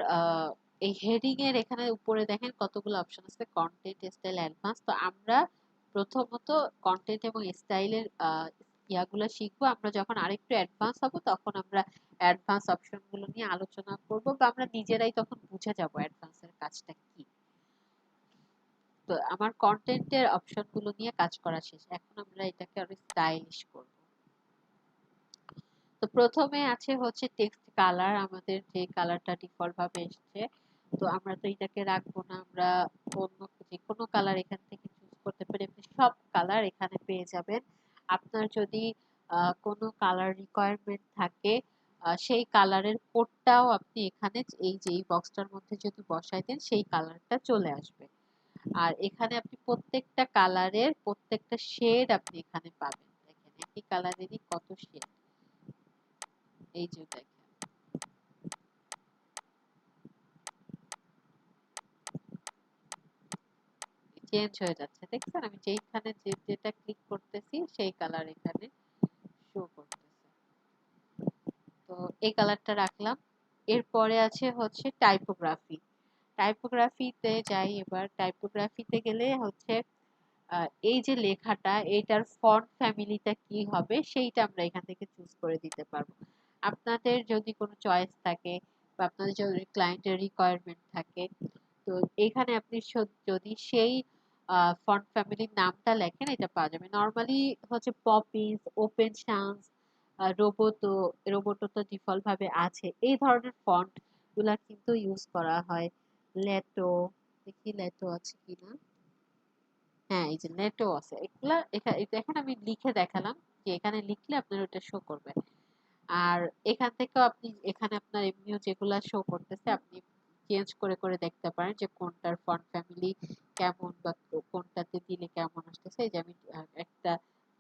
এই হেডিং এর এখানে উপরে দেখেন কতগুলো অপশন আছে, কন্টেন্ট, স্টাইল, অ্যাডভান্স। তো আমরা প্রথমত কন্টেন্ট এবং স্টাইলের ইয়াগুলো শিখবো। আমরা যখন আরেকটু অ্যাডভান্স হব তখন আমরা অ্যাডভান্স অপশন গুলো নিয়ে আলোচনা করব, বা আমরা নিজেরাই তখন বুঝে যাব অ্যাডভান্সের কাজটা কি। তো আমার কন্টেন্টের অপশন গুলো নিয়ে কাজ করা শেষ, এখন আমরা এটাকে আরো স্টাইলিশ করব। তো প্রথমে আছে হচ্ছে টেক্সট কালার, আমাদের যে কালারটা ডিফল্ট ভাবে এসছে। তো আমরা তো এটাকে রাখবো না, আমরা অন্য যে কোনো কালার এখান থেকে চুজ করতে পারি। আপনি সব কালার এখানে পেয়ে যাবেন। আপনার যদি কোনো কালার রিকোয়ারমেন্ট থাকে সেই কালারের কোডটাও আপনি এখানে এই যে এই বক্সটার মধ্যে যদি বসাই দেন সেই কালারটা চলে আসবে। আর এখানে আপনি প্রত্যেকটা কালারের প্রত্যেকটা শেড আপনি এখানে পাবেন। দেখেন একই কালারেরই কত শেড, এই যে দেখেন চেঞ্জ হয়ে যাচ্ছে, দেখছেন? আমি যেইখানে যেটা ক্লিক করতেছি সেই কালার এখানে শো করতেছে। তো এই কালারটা রাখলাম। এরপরে আছে হচ্ছে টাইপোগ্রাফি। টাইপোগ্রাফিতে যাই, এবার টাইপোগ্রাফিতে গেলে হচ্ছে এই যে লেখাটা এটার ফন্ট ফ্যামিলিটা কি হবে সেইটা আমরা এখান থেকে চুজ করে দিতে পারবো। আপনাদের যদি কোনো চয়েস থাকে বা আপনাদের যদি ক্লায়েন্টের রিকোয়ারমেন্ট থাকে, তো এখানে আপনি যদি সেই ফন্ট ফ্যামিলির নামটা লেখেন এটা পাওয়া যাবে। নর্মালি হচ্ছে Poppy's, open Sans, Roboto, Roboto তো ডিফল্ট ভাবে আছে, এই ধরনের ফন্ট গুলা কিন্তু ইউজ করা হয়। লেটো, দেখি লেটো আছে কিনা। হ্যাঁ, এই যে নেটও আছে। এগুলা দেখেন আমি লিখে দেখালাম যে এখানে লিখলে আপনার ওটা শো করবে। আর এখান থেকেও আপনি এখানে আপনার এমনিও যেগুলা শো করতেছে আপনি চেঞ্জ করে করে দেখতে পারেন যে কোনটার ফন্ট ফ্যামিলি কেমন বা কোনটাতে দিলে কেমন আসতেছে। এই যে আমি একটা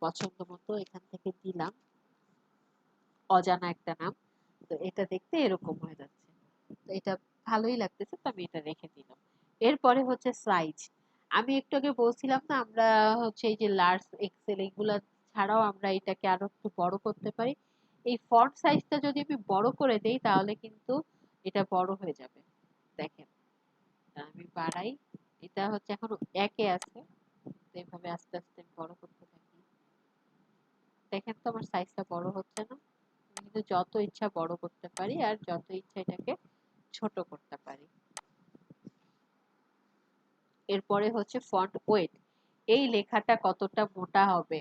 পছন্দ মতো এখান থেকে দিলাম অজানা একটা নাম। তো এটা দেখতে এরকম হয়ে যাচ্ছে। তো এটা ভালোই লাগতেছে, তো আমি এটা রেখে দিলাম। এরপরে হচ্ছে সাইজ। আমি একটু আগে বলছিলাম না আমরা হচ্ছে এই যে লার্জ এক্সেল এগুলা ছাড়াও আমরা এটাকে আরো একটু বড় করতে পারি। এই ফন্ট সাইজটা যদি আমি বড় করে দেই তাহলে কিন্তু এটা বড় হয়ে যাবে। দেখেন, আমি বাড়াই। এটা হচ্ছে এখন একে আছে, তো এইভাবে আস্তে আস্তে আমি বড় করতে থাকি। দেখেন তো আমার সাইজটা বড় হচ্ছে না? আমি কিন্তু যত ইচ্ছা বড় করতে পারি আর যত ইচ্ছা এটাকে ছোট করতে পারি। এরপরে হচ্ছে ফন্ট ওয়েট। এই লেখাটা কতটা মোটা হবে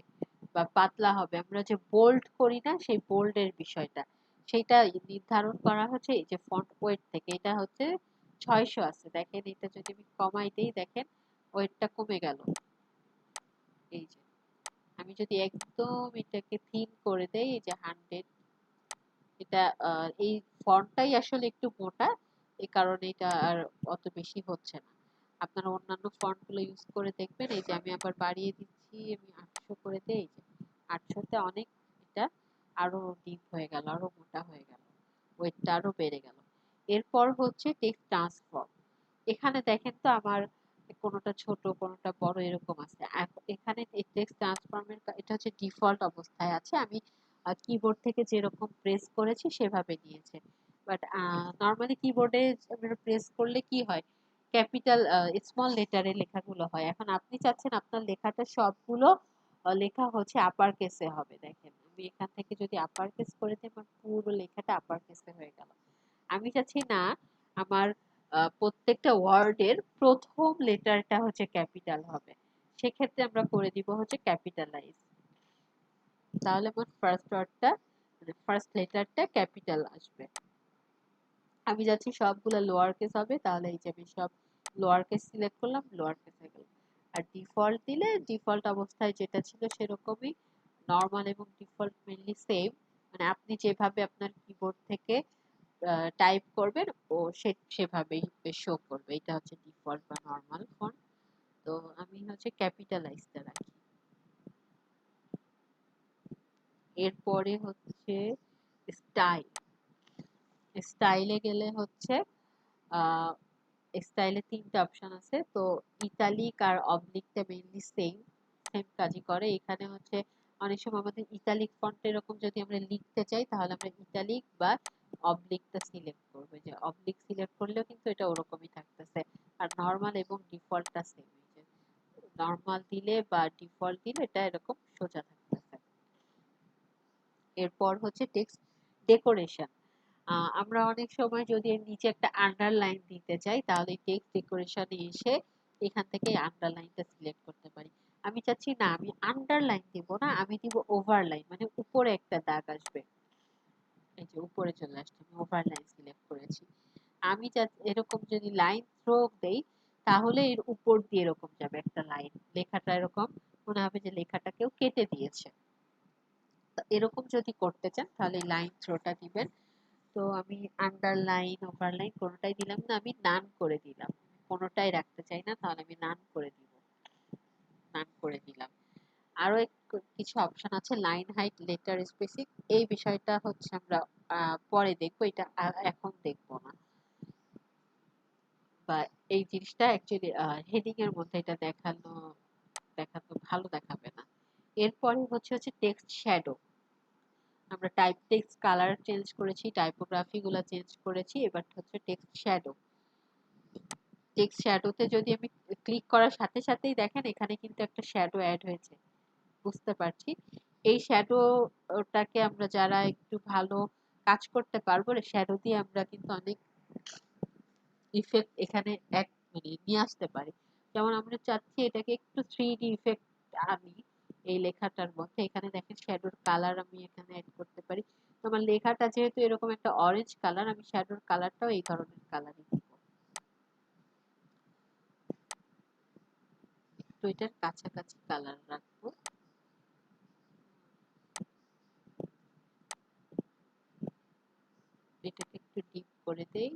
বা পাতলা হবে, আমরা যে বোল্ড করি না সেই বোল্ডের বিষয়টা, সেইটা নির্ধারণ করা হচ্ছে এই যে ফন্ট ওয়েট থেকে। এটা হচ্ছে 600 আছে, দেখেন এটা যদি আমি কমাই দেই দেখেন ওয়েটটা কমে গেল। এই যে আমি যদি একদম এটাকে থিন করে দেই, এই যে 100, এটা এই ফন্টটাই আসলে একটু মোটা, এই কারণে এটা আর অত বেশি হচ্ছে না। আপনারা অন্যান্য ফন্ট গুলো ইউজ করে দেখবেন। এই যে আমি আবার বাড়িয়ে দিচ্ছি, আমি 800 করে দেই। এই যে 800 তে অনেক, এটা আরো ডিপ হয়ে গেল, আরো মোটা হয়ে গেল, ওয়েটটা আরো বেড়ে গেল। এরপর হচ্ছে টেক্সট ট্রান্সফর্ম। এখানে দেখেন তো আমার কোনোটা ছোট কোনোটা বড় এরকম আছে। এখানে টেক্সট ট্রান্সফর্মের এটা হচ্ছে ডিফল্ট অবস্থায় আছে, আমি কিবোর্ড থেকে যেরকম প্রেস করেছি সেভাবে নিয়েছে। বাট নর্মালি কিবোর্ডে আমরা প্রেস করলে কি হয়, ক্যাপিটাল স্মল লেটারে লেখাগুলো হয়। এখন আপনি চাচ্ছেন আপনার লেখাটা সবগুলো লেখা হচ্ছে আপার কেসে হবে। দেখেন আমি এখান থেকে যদি আপার কেস করে দিই আমার পুরো লেখাটা আপার কেসে হয়ে গেল। আমি চাচ্ছি না আমার প্রত্যেকটা ওয়ার্ডের প্রথম লেটারটা হচ্ছে ক্যাপিটাল হবে। সেক্ষেত্রে আমরা করে দিব হচ্ছে ক্যাপিটালাইজ। তাহলে আমার ফার্স্ট ওয়ার্ডটা মানে ফার্স্ট লেটারটা ক্যাপিটাল আসবে। আমি যাচ্ছি সবগুলো লোয়ার কেস হবে, তাহলে এই যে আমি সব লোয়ার কেস সিলেক্ট করলাম, লোয়ার কেস হয়ে গেল। আর ডিফল্ট দিলে ডিফল্ট অবস্থায় যেটা ছিল সেরকমই, নর্মাল এবং ডিফল্ট মেনলি সেম। মানে আপনি যেভাবে আপনার কিবোর্ড থেকে টাইপ করবেন ও সেভাবেই শো করবে। এটা হচ্ছে ডিফল্ট বা নর্মাল ফন্ট। তো আমি হচ্ছে ক্যাপিটালাইজটা রাখি। এরপরে হচ্ছে স্টাইল। স্টাইলে গেলে হচ্ছে আহ স্টাইলে 3টা অপশন আছে। তো ইটালিক আর অবলিকটা মেইনলি সেম সেম কাজই করে। এখানে হচ্ছে অনেক সময় আমাদের ইটালিক ফন্ট এরকম যদি আমরা লিখতে চাই তাহলে আমরা ইটালিক বা অবলিকটা সিলেক্ট করবো। যে অবলিক সিলেক্ট করলেও কিন্তু এটা ওরকমই থাকতেছে। আর নর্মাল এবং ডিফল্টটা সেম। যে নর্মাল দিলে বা ডিফল্ট দিলে এটা এরকম সোজা থাকতেছে। এরপর হচ্ছে টেক্সট ডেকোরেশন। আমরা অনেক সময় যদি এর নিচে একটা আন্ডারলাইন দিতে চাই তাহলে টেক্সট ডেকোরেশনে এসে এখান থেকে আন্ডারলাইনটা সিলেক্ট করতে পারি। আমি চাচ্ছি না আমি আন্ডারলাইন দিব না, আমি দিব ওভারলাইন, মানে উপরে একটা দাগ আসবে। এই যে উপরে চলে আসছে, আমি ওভারলাইন সিলেক্ট করেছি। আমি এরকম যদি লাইন স্ট্রোক দেই তাহলে এর উপর দিয়ে এরকম যাবে একটা লাইন, লেখাটা এরকম মনে হবে যে লেখাটা কেউ কেটে দিয়েছে। তো এরকম যদি করতে চান তাহলে লাইন থ্রোটা দিবেন। তো আমি আন্ডারলাইন ওভারলাইন কোনোটাই দিলাম না, আমি নান করে দিলাম। কোনোটাই রাখতে চাই না, তাহলে আমি নান করে দিব, নান করে দিলাম। আরো কিছু অপশন আছে, লাইন হাইট, লেটার স্পেসিং। এই বিষয়টা হচ্ছে আমরা পরে দেখবো, এটা এখন দেখবো না। বা এই জিনিসটা অ্যাকচুয়ালি হেডিং এর মধ্যে এটা দেখানো ভালো দেখাবে না। এরপরে হচ্ছে টেক্সট শ্যাডো। আমরা টাইপ টেক্সট কালার চেঞ্জ করেছি, টাইপোগ্রাফি গুলা চেঞ্জ করেছি, এবার হচ্ছে টেক্সট শ্যাডো। টেক্সট শ্যাডোতে যদি আমি ক্লিক করার সাথে সাথেই দেখেন এখানে কিন্তু একটা শ্যাডো অ্যাড হয়েছে, বুঝতে পারছি। এই শ্যাডোটাকে আমরা যারা একটু ভালো কাজ করতে পারবো, শ্যাডো দিয়ে আমরা কিন্তু অনেক ইফেক্ট এখানে মানে নিয়ে আসতে পারি। যেমন আমরা চাচ্ছি এটাকে একটু 3D ইফেক্ট আনি এই লেখাটার মধ্যে, এখানে দেখেন শ্যাডোর কালার আমি এখানে অ্যাড করতে পারি। তো আমার লেখাটা যেহেতু এরকম একটা অরেঞ্জ কালার, আমি শ্যাডোর কালারটাও এই ধরনের কালারই দিব। একটু এটার কাছাকাছি কালার রাখবো। এটাকে একটু ডিপ করে দেই।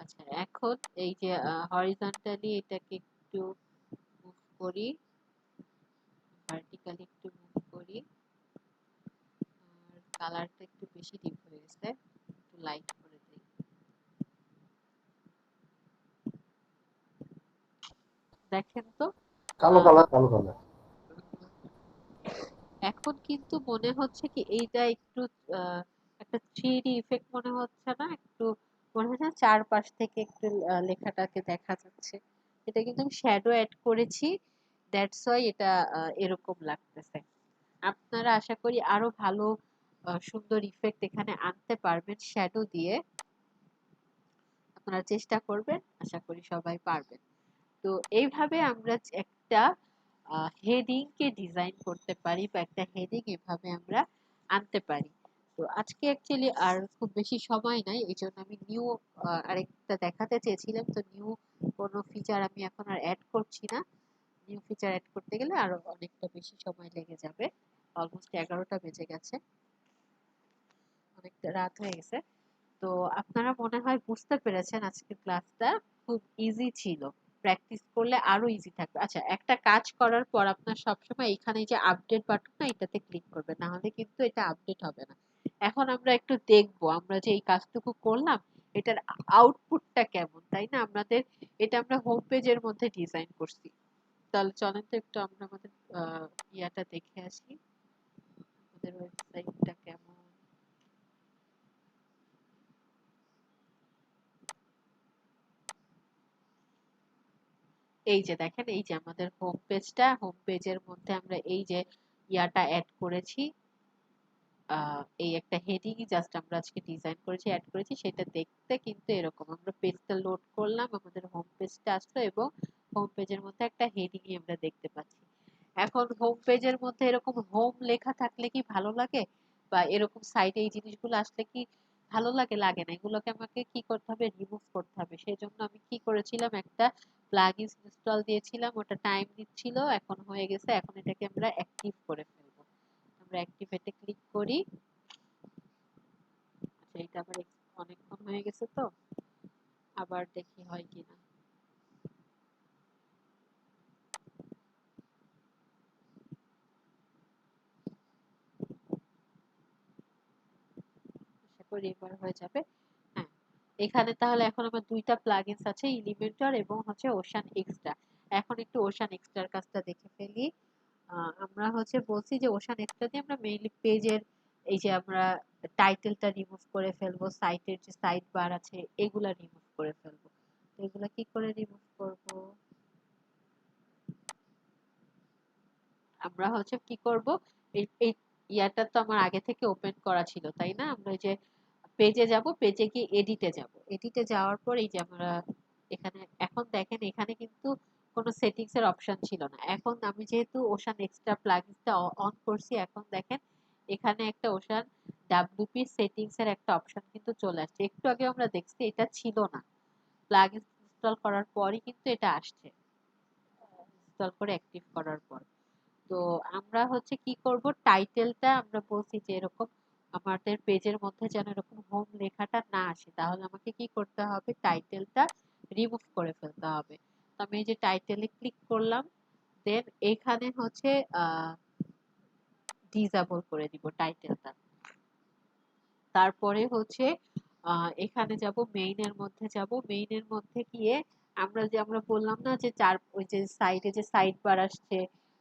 আচ্ছা, এখন এই যে হরিজন্টালি এটাকে একটু মুভ করি। কালারটা একটু বেশি ডিপ হয়ে গেছে, একটু লাইট করে দিই। দেখেন তো কালো আহ, কালার, কালো কালার। এখন কিন্তু মনে হচ্ছে কি এইটা একটু একটা 3D ইফেক্ট মনে হচ্ছে না? একটু মনে হচ্ছে না চারপাশ থেকে একটু লেখাটাকে দেখা যাচ্ছে। এটা কিন্তু আমি শ্যাডো অ্যাড করেছি, দ্যাটস ওয়াই এটা এরকম লাগতেছে। আপনারা আশা করি আরো ভালো সুন্দর ইফেক্ট এখানে আনতে পারবেন শ্যাডো দিয়ে। আপনারা চেষ্টা করবেন, আশা করি সবাই পারবেন। তো এইভাবে আমরা একটা হেডিং কে ডিজাইন করতে পারি, বা একটা হেডিং এভাবে আমরা আনতে পারি। তো আজকে অ্যাকচুয়ালি আর খুব বেশি সময় নাই, এই জন্য আমি নিউ আরেকটা দেখাতে চেয়েছিলাম। তো নিউ কোনো ফিচার আমি এখন আর অ্যাড করছি না। নিউ ফিচার অ্যাড করতে গেলে আরো অনেকটা বেশি সময় লেগে যাবে। অলমোস্ট 11টা বেজে গেছে, অনেকটা রাত হয়ে গেছে। তো আপনারা মনে হয় বুঝতে পেরেছেন আজকের ক্লাসটা খুব ইজি ছিল। প্র্যাকটিস করলে আরো ইজি থাকবে। আচ্ছা, একটা কাজ করার পর আপনার সবসময় এখানে যে আপডেট বাটন না, এটাতে ক্লিক করবেন, না হলে কিন্তু এটা আপডেট হবে না। এখন আমরা একটু দেখবো আমরা যে এই কাজটুকু করলাম এটার আউটপুটটা কেমন, তাই না? আমাদের এটা আমরা হোম পেজের মধ্যে ডিজাইন করছি। তাহলে চলেন তো একটু আমরা আমাদের ইয়াটা দেখে আসি, আমাদের ওয়েবসাইটটা কেমন। এই যে দেখেন, এই যে আমাদের হোম পেজটা, হোম পেজের মধ্যে আমরা এই যে ইয়াটা অ্যাড করেছি, এই একটা হেডিং জাস্ট আমরা আজকে ডিজাইন করেছি, অ্যাড করেছি। সেটা দেখতে কিন্তু এরকম, আমরা পেজটা লোড করলাম, আমাদের হোম পেজটা আসলো এবং হোম পেজের মধ্যে একটা হেডিং আমরা দেখতে পাচ্ছি। এখন হোম পেজের মধ্যে এরকম হোম লেখা থাকলে কি ভালো লাগে? বা এরকম সাইটে এই জিনিসগুলো আসলে কি ভালো লাগে? লাগে না। এগুলোকে আমাকে কি করতে হবে? রিমুভ করতে হবে। সেই জন্য আমি কি করেছিলাম, একটা প্লাগইন ইনস্টল দিয়েছিলাম, ওটা টাইম নিচ্ছিল, এখন হয়ে গেছে। এখন এটাকে আমরা অ্যাক্টিভ করে ফেলবো। আমরা অ্যাক্টিভেটে ক্লিক করি। আচ্ছা, এটা আবার অনেকক্ষণ হয়ে গেছে, তো আবার দেখি হয় কিনা। আশা করি এবার হয়ে যাবে। হ্যাঁ, এখানে তাহলে এখন আমার দুইটা প্লাগইনস আছে, এলিমেন্টর এবং হচ্ছে ওশান এক্সট্রা। এখন একটু ওশান এক্সট্রার কাজটা দেখে ফেলি। আমরা হচ্ছে বলছি যে ওশান এক্সট্রা দিয়ে আমরা মেইনলি পেজের এই যে আমরা টাইটেলটা রিমুভ করে ফেলবো, সাইটের যে সাইড বার আছে এগুলা রিমুভ করে ফেলবো। তো এগুলা কি করে রিমুভ করব? আমরা হচ্ছে কি করব, এই ইয়াটা তো আমার আগে থেকে ওপেন করা ছিল, তাই না? আমরা এই যে পেজে যাব, পেজে গিয়ে এডিটে যাব, এডিটে যাওয়ার পর এই যে আমরা এখানে, এখন দেখেন এখানে কিন্তু কোনো সেটিংস এর অপশন ছিল না। এখন আমি যেহেতু ওশান এক্সট্রা প্লাগইনটা অন করছি, এখন দেখেন এখানে একটা ওশান ডাব্লিউপি সেটিংস এর একটা অপশন কিন্তু চলে আসছে। একটু আগে আমরা দেখছি এটা ছিল না, প্লাগইন ইনস্টল করার পরই কিন্তু এটা আসছে, ইনস্টল করে অ্যাক্টিভ করার পর। তো আমরা হচ্ছে কি করব, টাইটেলটা আমরা বলছি যে এরকম আমাদের পেজের মধ্যে যেন এরকম হোম লেখাটা না আসে, তাহলে আমাকে কি করতে হবে, টাইটেলটা রিমুভ করে ফেলতে হবে। তো আমি এই যে টাইটেলে ক্লিক করলাম, দেন এখানে হচ্ছে ডিসেবল করে দিব টাইটেলটা। তারপরে হচ্ছে এখানে যাব, মেইনের মধ্যে যাব, মেইনের মধ্যে গিয়ে আমরা বললাম না যে ওই যে সাইডে যে সাইড বার আসছে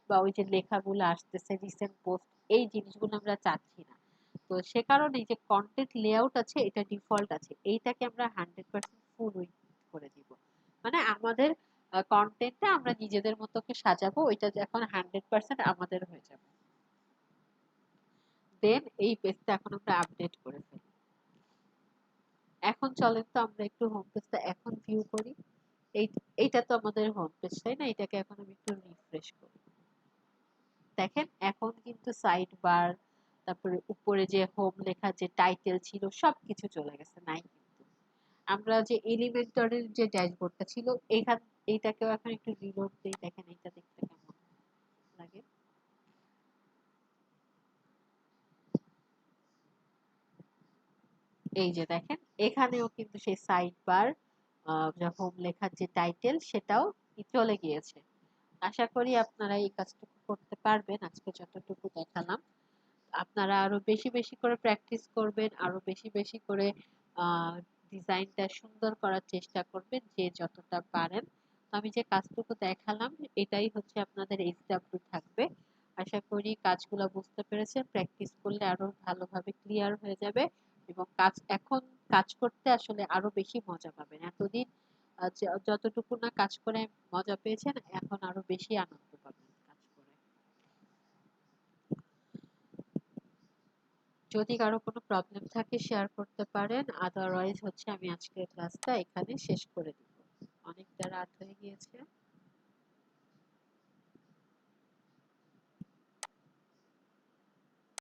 বা ওই যে লেখাগুলো আসতেছে রিসেন্ট পোস্ট, এই জিনিসগুলো আমরা চাচ্ছি না। তো সে কারণে যে কন্টেন্ট লেআউট আছে এটা ডিফল্ট আছে, এইটাকে আমরা 100% ফুল উইথ করে দিব। মানে আমাদের কন্টেন্টটা আমরা নিজেদের মতো করে সাজাবো, ওইটা এখন 100% আমাদের হয়ে যাবে। দেন এই পেজটা এখন আমরা আপডেট করে ফেলি। এখন চলেন তো আমরা একটু হোম পেজটা এখন ভিউ করি। এই এইটা তো আমাদের হোম পেজ, তাই না? এটাকে এখন আমি একটু রিফ্রেশ করি। দেখেন এখন কিন্তু সাইড বার, তারপরে উপরে যে হোম লেখা যে টাইটেল ছিল সবকিছু চলে গেছে, নাই কিন্তু। আমরা যে এলিমেন্টরের যে ড্যাশবোর্ডটা ছিল, এখান এইটাকেও এখন একটু রিলোড দেই, দেখেন এটা দেখতে কেমন লাগে। এই যে দেখেন এখানেও কিন্তু সেই সাইড বার, হোম লেখার যে টাইটেল সেটাও চলে গিয়েছে। আশা করি আপনারা এই কাজটুকু করতে পারবেন আজকে যতটুকু দেখালাম। আপনারা আরো বেশি বেশি করে প্র্যাকটিস করবেন, আরো বেশি বেশি করে ডিজাইনটা সুন্দর করার চেষ্টা করবেন যে যতটা পারেন। তো আমি যে কাজটুকু দেখালাম এটাই হচ্ছে আপনাদের এইচডাব্লিউ থাকবে। আশা করি কাজগুলো বুঝতে পেরেছেন। প্র্যাকটিস করলে আরো ভালোভাবে ক্লিয়ার হয়ে যাবে এবং এখন কাজ করতে আসলে আরো বেশি মজা পাবেন। এতদিন যতটুকু না কাজ করে মজা পেয়েছেন, এখন আরো বেশি আনন্দ পাবেন কাজ করে। যদি কারো কোনো প্রবলেম থাকে শেয়ার করতে পারেন, আদারওয়াইজ হচ্ছে আমি আজকের ক্লাসটা এখানে শেষ করে দিব। অনেকটা রাত হয়ে গিয়েছে।